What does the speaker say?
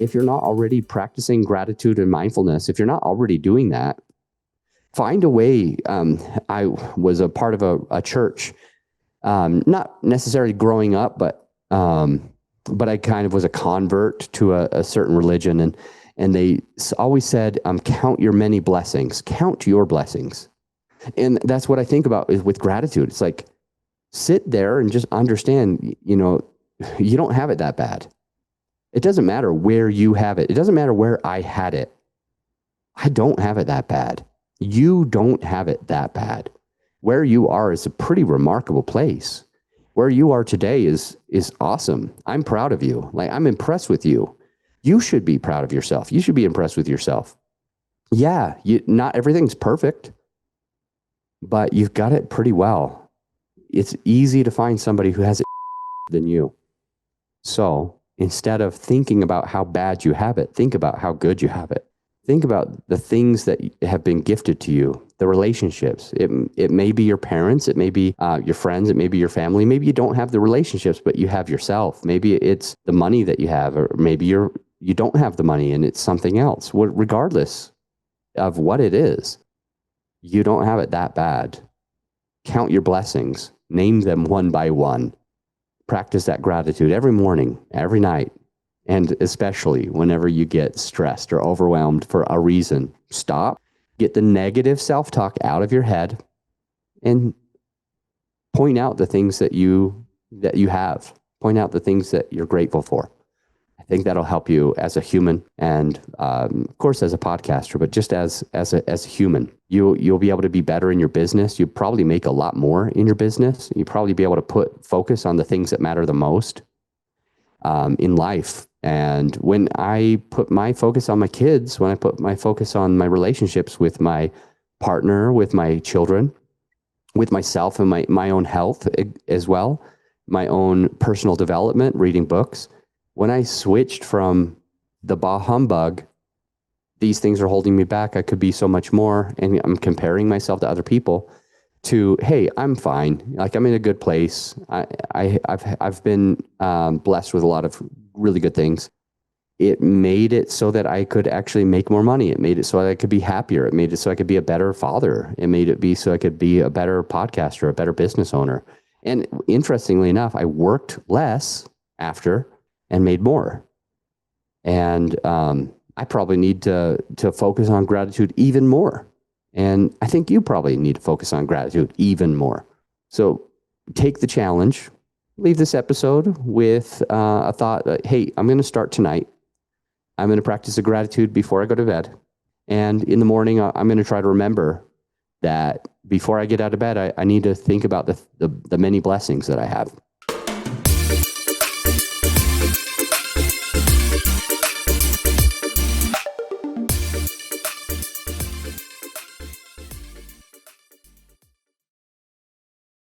if you're not already practicing gratitude and mindfulness, if you're not already doing that, find a way. I was a part of a church, not necessarily growing up, but I kind of was a convert to a certain religion, and they always said, count your many blessings, count your blessings. And that's what I think about is with gratitude. It's like, sit there and just understand, you don't have it that bad. It doesn't matter where you have it. It doesn't matter where I had it. I don't have it that bad. You don't have it that bad. Where you are is a pretty remarkable place. Where you are today is awesome. I'm proud of you. Like, I'm impressed with you. You should be proud of yourself. You should be impressed with yourself. Yeah, not everything's perfect, but you've got it pretty well. It's easy to find somebody who has it than you. So instead of thinking about how bad you have it, think about how good you have it. Think about the things that have been gifted to you, the relationships. It may be your parents, it may be your friends, it may be your family. Maybe you don't have the relationships, but you have yourself. Maybe it's the money that you have, or maybe you don't have the money and it's something else. Regardless of what it is, you don't have it that bad. Count your blessings. Name them one by one. Practice that gratitude every morning, every night, and especially whenever you get stressed or overwhelmed for a reason. Stop, get the negative self-talk out of your head, and point out the things that you have. Point out the things that you're grateful for. I think that'll help you as a human, and of course as a podcaster, but just as a human. You'll be able to be better in your business. You'll probably make a lot more in your business. You'll probably be able to focus on the things that matter the most in life. And when I put my focus on my kids, when I put my focus on my relationships with my partner, with my children, with myself and my own health as well, my own personal development, reading books, when I switched from the bah humbug, these things are holding me back, I could be so much more, and I'm comparing myself to other people, to, hey, I'm fine. Like, I'm in a good place. I've been blessed with a lot of really good things. It made it so that I could actually make more money. It made it so I could be happier. It made it so I could be a better father. It made it be so I could be a better podcaster, a better business owner. And interestingly enough, I worked less after and made more. And I probably need to focus on gratitude even more. And I think you probably need to focus on gratitude even more. So take the challenge. Leave this episode with a thought that, hey, I'm going to start tonight. I'm going to practice a gratitude before I go to bed. And in the morning, I'm going to try to remember that before I get out of bed, I need to think about the many blessings that I have.